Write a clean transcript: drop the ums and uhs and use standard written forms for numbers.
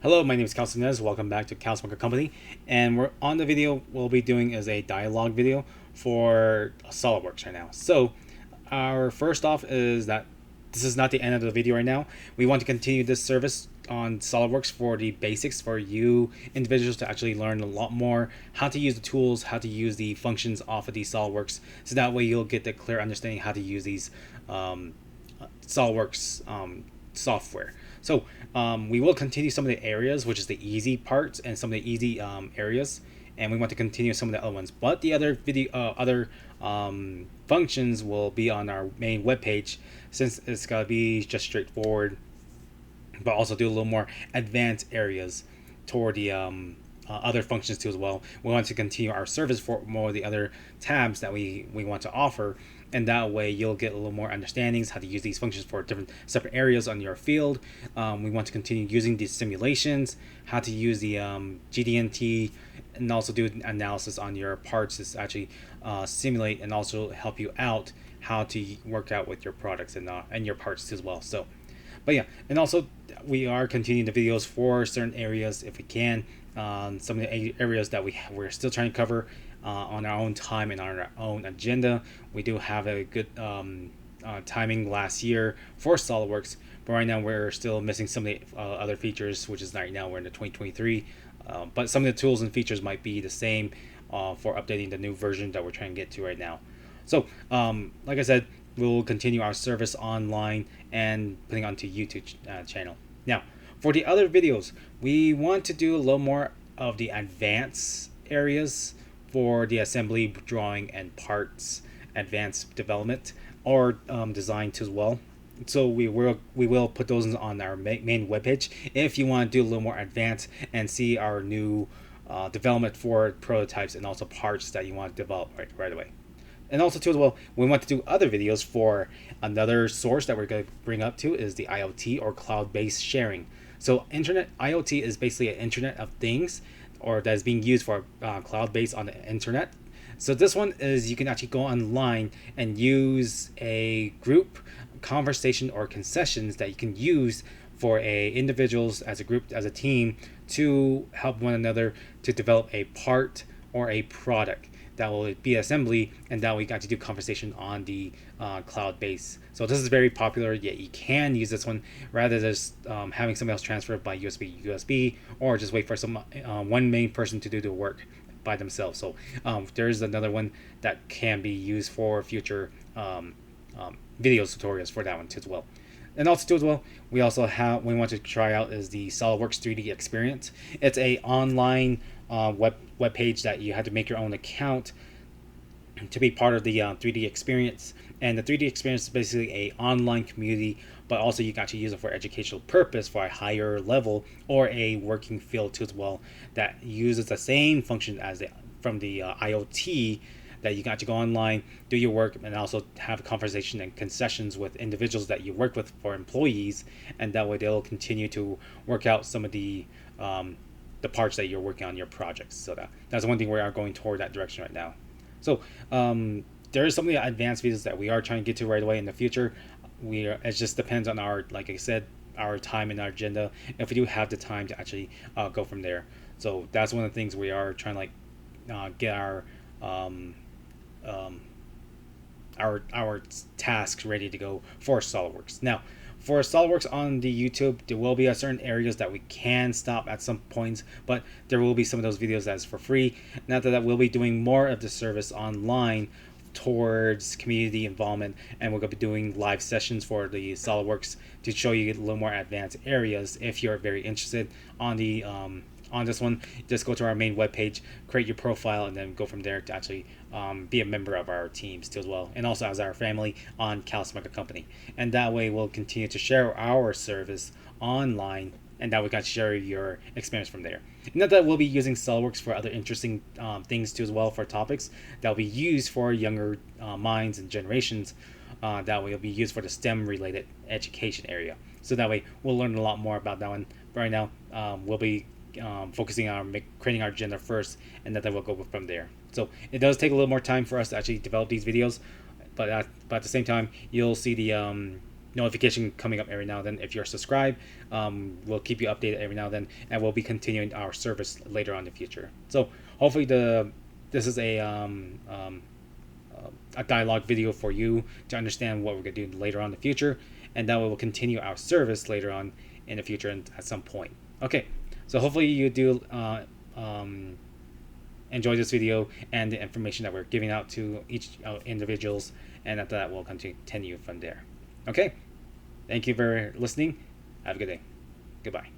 Hello, my name is Cal Sinez. Welcome back to Cal's Market Company. And we're on the video we'll be doing is a dialogue video for Solidworks right now. So our first off is that this is not the end of the video right now. We want to continue this service on Solidworks for the basics for you individuals to actually learn a lot more how to use the tools, how to use the functions off of these Solidworks, so that way you'll get the clear understanding how to use these Solidworks software. So we will continue some of the areas, which is the easy parts and some of the easy areas, and we want to continue some of the other ones. But the other functions will be on our main webpage, since it's gotta be just straightforward, but also do a little more advanced areas toward the other functions too as well. We want to continue our service for more of the other tabs that we want to offer, and that way you'll get a little more understandings how to use these functions for different separate areas on your field. We want to continue using these simulations, how to use the GDNT, and also do analysis on your parts to actually simulate and also help you out how to work out with your products and your parts as well. So but yeah, and also we are continuing the videos for certain areas if we can. Some of the areas that we're still trying to cover on our own time and on our own agenda. We do have a good timing last year for SolidWorks, but right now we're still missing some of the other features, which is right now we're in the 2023. But some of the tools and features might be the same for updating the new version that we're trying to get to right now. So, like I said, we'll continue our service online and putting onto YouTube channel. Now, for the other videos, we want to do a little more of the advanced areas for the assembly, drawing, and parts advanced development or design too as well. So we will put those on our main webpage if you want to do a little more advanced and see our new development for prototypes and also parts that you want to develop right away. And also too as well, we want to do other videos for another source that we're going to bring up to is the IoT or cloud-based sharing. So internet IoT is basically an Internet of Things, or that is being used for cloud-based on the internet. So this one is you can actually go online and use a group conversation or concessions that you can use for individuals as a group, as a team, to help one another to develop a part or a product that will be assembly, and that we got to do conversation on the cloud base. So this is very popular. Yet you can use this one rather than just having somebody else transfer it by USB, or just wait for some one main person to do the work by themselves. So there's another one that can be used for future video tutorials for that one too as well. And also too as well, we want to try out is the SolidWorks 3D experience. It's a online web page that you have to make your own account to be part of the 3D experience. And the 3D experience is basically a online community, but also you can actually use it for educational purpose for a higher level or a working field too as well, that uses the same function as from the IoT, that you got to go online, do your work, and also have a conversation and concessions with individuals that you work with for employees, and that way they'll continue to work out some of the parts that you're working on your projects. So that's one thing we are going toward that direction right now. So there is some of the advanced videos that we are trying to get to right away in the future. It just depends on our, like I said, our time and our agenda, if we do have the time to actually go from there. So that's one of the things we are trying to get our tasks ready to go for SolidWorks. Now, for SolidWorks on the YouTube, there will be certain areas that we can stop at some points, but there will be some of those videos that's for free. Now that we'll be doing more of the service online towards community involvement, and we're going to be doing live sessions for the SolidWorks to show you a little more advanced areas. If you're very interested on the on this one, just go to our main webpage, create your profile, and then go from there to actually be a member of our teams too as well, and also as our family on Cal's Market Company. And that way we'll continue to share our service online, and that we can share your experience from there. And that we'll be using SolidWorks for other interesting things too as well, for topics that will be used for younger minds and generations. That way it'll be used for the STEM related education area. So that way we'll learn a lot more about that one. But right now we'll be focusing on creating our agenda first, and then we'll go from there. So it does take a little more time for us to actually develop these videos, but at the same time, you'll see the notification coming up every now and then. If you're subscribed, we'll keep you updated every now and then, and we'll be continuing our service later on in the future. So hopefully this is a dialogue video for you to understand what we're going to do later on in the future, and that we will continue our service later on in the future and at some point. Okay, so hopefully you do enjoy this video and the information that we're giving out to each individuals, and after that we'll continue from there. Okay, thank you for listening. Have a good day. Goodbye.